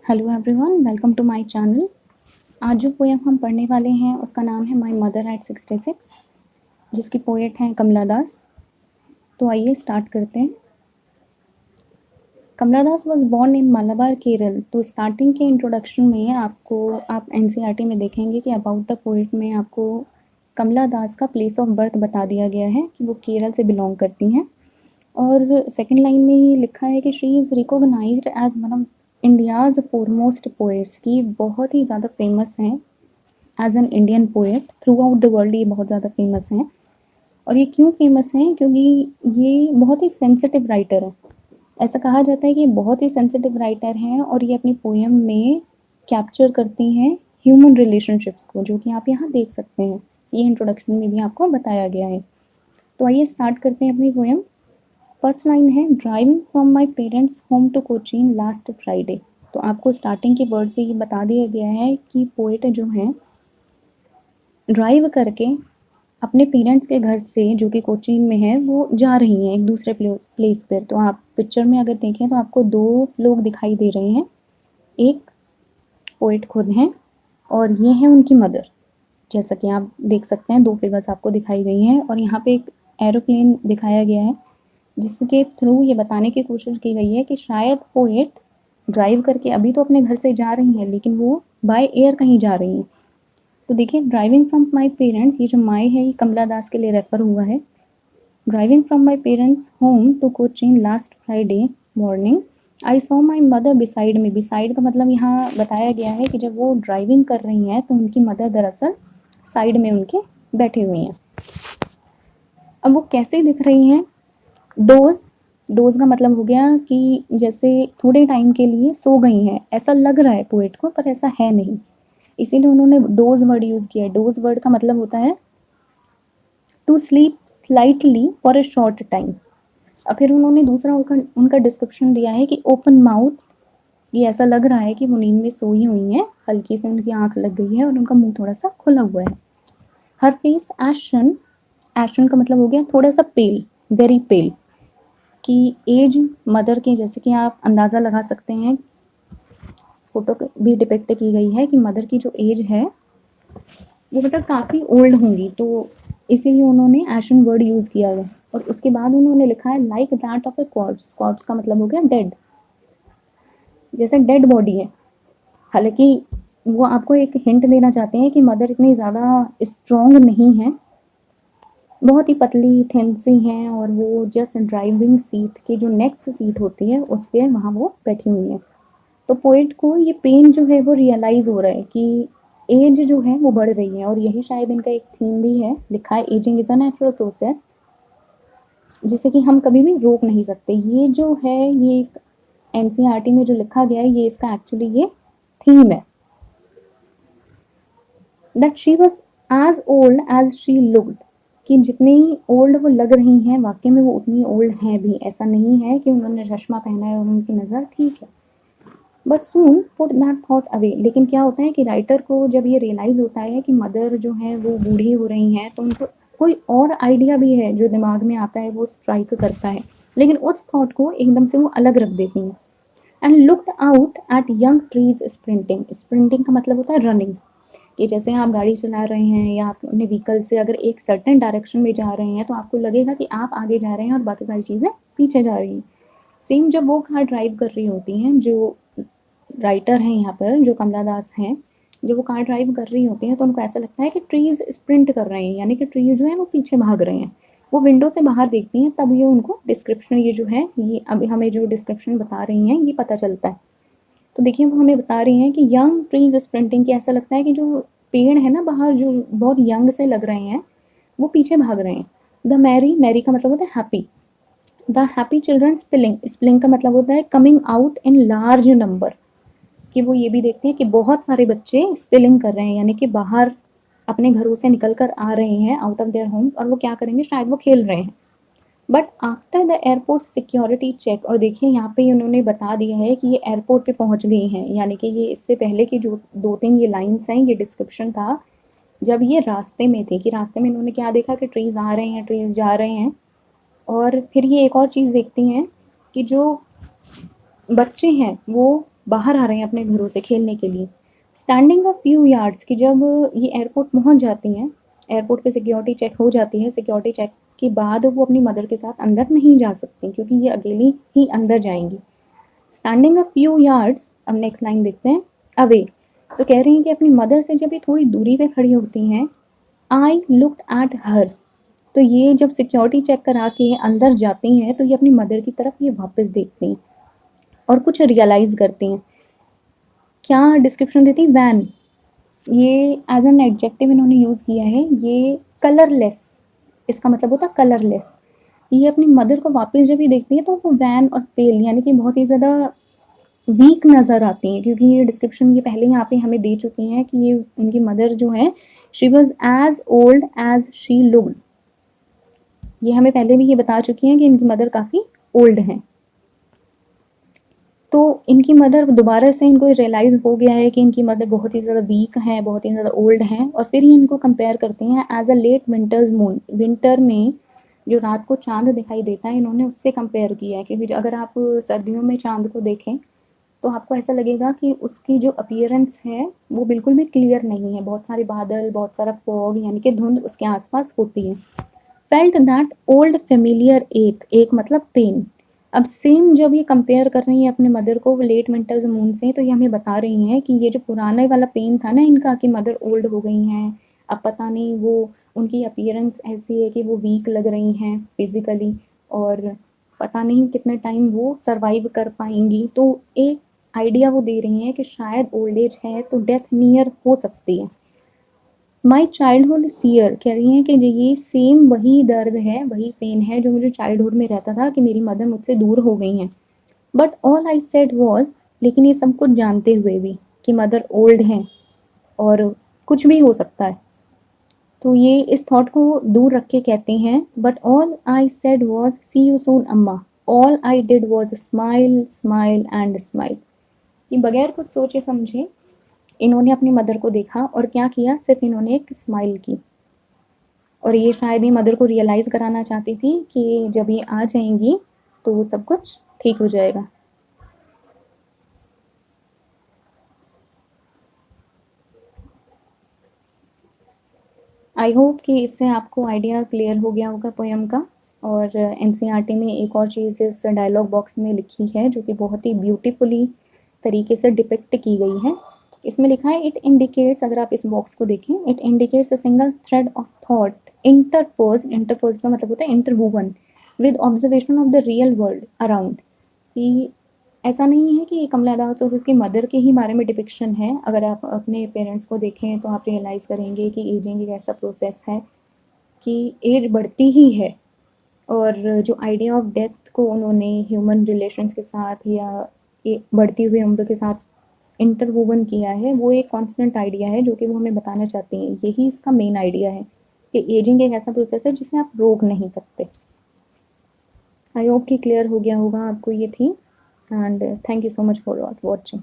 Hello everyone, welcome to my channel. आज जो poem हम पढ़ने वाले हैं उसका नाम है माय मदर एट 66, जिसकी पोएट हैं कमला दास। तो आइए स्टार्ट करते हैं। Kamala Das was born in Malabar Kerala. तो स्टार्टिंग के इंट्रोडक्शन में आप एनसीईआरटी में देखेंगे कि अबाउट द पोएट में आपको कमला दास का प्लेस ऑफ बर्थ बता दिया गया है कि वो केरल से बिलोंग करती हैं। और सेकंड लाइन में ही लिखा है कि she is recognized as one of India's foremost poets, की बहुत ही ज़्यादा फेमस हैं as an Indian poet throughout the world. ये बहुत ज़्यादा फेमस हैं। और ये क्यों फेमस हैं? क्योंकि ये बहुत ही सेंसिटिव राइटर है। ऐसा कहा जाता है कि बहुत ही सेंसिटिव राइटर हैं और ये अपनी पोएम में कैप्चर करती हैं ह्यूमन रिलेशनशिप्स को, जो कि आप यहाँ देख सकते हैं। ये इंट्रोडक्शन में भी आपको बताया गया है। तो आइए स्टार्ट करते हैं अपनी पोएम। फर्स्ट लाइन है, driving from my parents home to Cochin last Friday. तो आपको स्टार्टिंग के वर्ड से ये बता दिया गया है कि पोएट जो हैं ड्राइव करके अपने पेरेंट्स के घर से, जो कि कोचीन में है, वो जा रही हैं एक दूसरे प्लेस पर। तो आप पिक्चर में अगर देखें तो आपको दो लोग दिखाई दे रहे हैं। एक पोएट खुद हैं और ये हैं उनकी मदर। जैसा कि आप देख सकते हैं, दो फिगर्स आपको दिखाई गई हैं और यहाँ पे एक एरोप्लेन दिखाया गया है, जिसके थ्रू ये बताने की कोशिश की गई है कि शायद पोएट ड्राइव करके अभी तो अपने घर से जा रही हैं, लेकिन वो बाय एयर कहीं जा रही हैं। तो देखिए, ड्राइविंग फ्रॉम माई पेरेंट्स, ये जो माई है ये कमला दास के लिए रेफर हुआ है। Driving from my parents home to Cochin last Friday morning I saw my mother beside me. Beside का मतलब यहाँ बताया गया है कि जब वो ड्राइविंग कर रही हैं तो उनकी मदर दरअसल साइड में उनके बैठी हुई हैं। अब वो कैसे दिख रही हैं? डोज का मतलब हो गया कि जैसे थोड़े टाइम के लिए सो गई हैं, ऐसा लग रहा है पोएट को, पर ऐसा है नहीं। इसीलिए उन्होंने डोज वर्ड यूज़ किया है। डोज वर्ड का मतलब होता है to sleep slightly for a short time. और फिर उन्होंने दूसरा उनका डिस्क्रिप्शन दिया है कि ओपन माउथ, ये ऐसा लग रहा है कि वो नींद में सोई हुई हैं, हल्की से उनकी आंख लग गई है और उनका मुंह थोड़ा सा खुला हुआ है। हर फेस एशन, एशन का मतलब हो गया थोड़ा सा पेल, वेरी पेल। की एज मदर के, जैसे कि आप अंदाज़ा लगा सकते हैं, फोटो भी डिपिक्ट की गई है कि मदर की जो एज है वो मतलब काफ़ी ओल्ड होंगी, तो इसीलिए उन्होंने एशन वर्ड यूज़ किया है। और उसके बाद उन्होंने लिखा है like that of A corps. Corps का मतलब हो गया डेड, जैसे डेड बॉडी है। हालांकि वो आपको एक हिंट देना चाहते हैं कि मदर इतनी ज़्यादा स्ट्रॉन्ग नहीं है, बहुत ही पतली थिन सी हैं और वो जस्ट ड्राइविंग सीट की जो नेक्स्ट सीट होती है उस पर वहाँ वो बैठी हुई हैं। तो पोइट को ये पेन जो है वो रियलाइज़ हो रहा है कि एज जो है वो बढ़ रही है, और यही शायद इनका एक थीम भी है। लिखा है ageing is a natural process, जिसे कि हम कभी भी रोक नहीं सकते। ये जो है ये एक एनसीईआरटी में जो लिखा गया है, ये इसका एक्चुअली ये थीम है। That she was as old as she looked, कि जितनी ओल्ड वो लग रही हैं वाकई में वो उतनी ओल्ड हैं भी। ऐसा नहीं है कि उन्होंने चश्मा पहना है और उनकी नज़र ठीक है। But soon put that thought away. लेकिन क्या होता है कि राइटर को जब ये रियलाइज़ होता है कि मदर जो है वो बूढ़ी हो रही हैं, तो उनको कोई और आइडिया भी है जो दिमाग में आता है, वो स्ट्राइक करता है, लेकिन उस थॉट को एकदम से वो अलग रख देती हैं। And looked out at young trees sprinting. Sprinting का मतलब होता है रनिंग, कि जैसे आप गाड़ी चला रहे हैं या आप अपने व्हीकल से अगर एक सर्टेन डायरेक्शन में जा रहे हैं तो आपको लगेगा कि आप आगे जा रहे हैं और बाकी सारी चीज़ें पीछे जा रही हैं। सेम जब वो कार ड्राइव कर रही होती हैं, जो राइटर हैं यहाँ पर, जो कमला दास हैं, जब वो कार ड्राइव कर रही होती हैं तो उनको ऐसा लगता है कि ट्रीज़ स्प्रिंट कर रहे हैं, यानी कि ट्रीज़ जो है वो पीछे भाग रहे हैं। वो विंडो से बाहर देखती हैं, तब ये उनको डिस्क्रिप्शन, ये जो है ये अभी हमें जो डिस्क्रिप्शन बता रही हैं ये पता चलता है। तो देखिए, वो हमें बता रही हैं कि यंग ट्रीज स्प्रिंटिंग, की ऐसा लगता है कि जो पेड़ है ना बाहर, जो बहुत यंग से लग रहे हैं, वो पीछे भाग रहे हैं। द मैरी, मैरी का मतलब होता है happy. The happy children spilling, spilling का मतलब होता है coming out in large number, कि वो ये भी देखते हैं कि बहुत सारे बच्चे स्पिलिंग कर रहे हैं, यानी कि बाहर अपने घरों से निकल कर आ रहे हैं, आउट ऑफ देयर होम्स, और वो क्या करेंगे, शायद वो खेल रहे हैं। But after the airport security check, और देखिए यहाँ पे उन्होंने बता दिया है कि ये एयरपोर्ट पे पहुँच गई हैं, यानी कि ये इससे पहले की जो दो तीन ये लाइन्स हैं, ये डिस्क्रिप्शन था जब ये रास्ते में थी, कि रास्ते में इन्होंने क्या देखा कि ट्रीज़ आ रहे हैं, ट्रीज़ जा रहे हैं। और फिर ये एक और चीज़ देखती हैं कि जो बच्चे हैं वो बाहर आ रहे हैं अपने घरों से खेलने के लिए। स्टैंडिंग अ फ्यू यार्ड्स, कि जब ये एयरपोर्ट पहुंच जाती हैं, एयरपोर्ट पे सिक्योरिटी चेक हो जाती है, सिक्योरिटी चेक के बाद वो अपनी मदर के साथ अंदर नहीं जा सकती क्योंकि ये अकेली ही अंदर जाएंगी। स्टैंडिंग अ फ्यू यार्ड्स, अब नेक्स्ट लाइन देखते हैं, अवे, तो कह रही हैं कि अपनी मदर से जब ये थोड़ी दूरी पे खड़ी होती हैं, आई लुक्ड एट हर, तो ये जब सिक्योरिटी चेक करा के अंदर जाती हैं तो ये अपनी मदर की तरफ ये वापस देखती हैं और कुछ रियलाइज़ करती हैं। क्या डिस्क्रिप्शन देती, वैन, ये एज एन एडजेक्टिव इन्होंने यूज़ किया है, ये कलरलेस, इसका मतलब होता है कलरलेस। ये अपनी मदर को वापस जब ये देखती है तो वो वैन और पेल यानी कि बहुत ही ज़्यादा वीक नज़र आती हैं, क्योंकि ये डिस्क्रिप्शन ये पहले यहाँ पे हमें दे चुकी हैं कि ये इनकी मदर जो है, she was as old as she looked, ये हमें पहले भी ये बता चुकी हैं कि इनकी मदर काफ़ी ओल्ड हैं। तो इनकी मदर दोबारा से इनको रियलाइज़ हो गया है कि इनकी मदर बहुत ही ज़्यादा वीक हैं, बहुत ही ज़्यादा ओल्ड हैं, और फिर ये इनको कंपेयर करती हैं as a late winter's moon, winter में जो रात को चांद दिखाई देता है इन्होंने उससे कंपेयर किया है, क्योंकि अगर आप सर्दियों में चांद को देखें तो आपको ऐसा लगेगा कि उसकी जो अपीयरेंस है वो बिल्कुल भी क्लियर नहीं है, बहुत सारे बादल, बहुत सारा फॉग यानी कि धुंध उसके आसपास होती है। फेल्ट दैट ओल्ड फेमिलियर एक, एक मतलब पेन। अब सेम जब ये कंपेयर कर रही हैं अपने मदर को लेट विंटर्स मून से, तो ये हमें बता रही हैं कि ये जो पुराने वाला पेन था ना इनका कि मदर ओल्ड हो गई हैं, अब पता नहीं वो उनकी अपीयरेंस ऐसी है कि वो वीक लग रही हैं फिजिकली, और पता नहीं कितने टाइम वो सरवाइव कर पाएंगी, तो एक आइडिया वो दे रही हैं कि शायद ओल्ड एज है तो डेथ नियर हो सकती है। माई चाइल्डहुड फियर, कह रही हैं कि जो ये सेम वही दर्द है, वही पेन है जो मुझे चाइल्डहुड में रहता था कि मेरी मदर मुझसे दूर हो गई हैं। But all I said was, लेकिन ये सब कुछ जानते हुए भी कि मदर ओल्ड हैं और कुछ भी हो सकता है, तो ये इस थॉट को दूर रख के कहती हैं, but all I said was see you soon amma, all I did was smile smile and smile, कि बगैर कुछ सोचे समझे इन्होंने अपनी मदर को देखा और क्या किया, सिर्फ इन्होंने एक स्माइल की, और ये शायद ही मदर को रियलाइज़ कराना चाहती थी कि जब ये आ जाएंगी तो सब कुछ ठीक हो जाएगा। आई होप कि इससे आपको आइडिया क्लियर हो गया होगा पोएम का। और एनसीईआरटी में एक और चीज़ इस डायलॉग बॉक्स में लिखी है जो कि बहुत ही ब्यूटीफुली तरीके से डिपिक्ट की गई है। इसमें लिखा है, इट इंडिकेट्स, अगर आप इस बॉक्स को देखें, it indicates a single thread of thought interpose, interpose का मतलब होता है interwoven with observation of the real world around, कि ऐसा नहीं है कि कमला दास और उसकी मदर के ही बारे में डिपिक्शन है। अगर आप अपने पेरेंट्स को देखें तो आप रियलाइज़ करेंगे कि एजिंग एक ऐसा प्रोसेस है कि एज बढ़ती ही है, और जो आइडिया ऑफ डेथ को उन्होंने ह्यूमन रिलेशंस के साथ या एक बढ़ती हुई उम्र के साथ इंटरवोवन किया है, वो एक कांस्टेंट आइडिया है जो कि वो हमें बताना चाहती हैं। यही इसका मेन आइडिया है कि एजिंग एक ऐसा प्रोसेस है जिसे आप रोक नहीं सकते। आई होप कि क्लियर हो गया होगा आपको ये थी, and thank you so much for watching.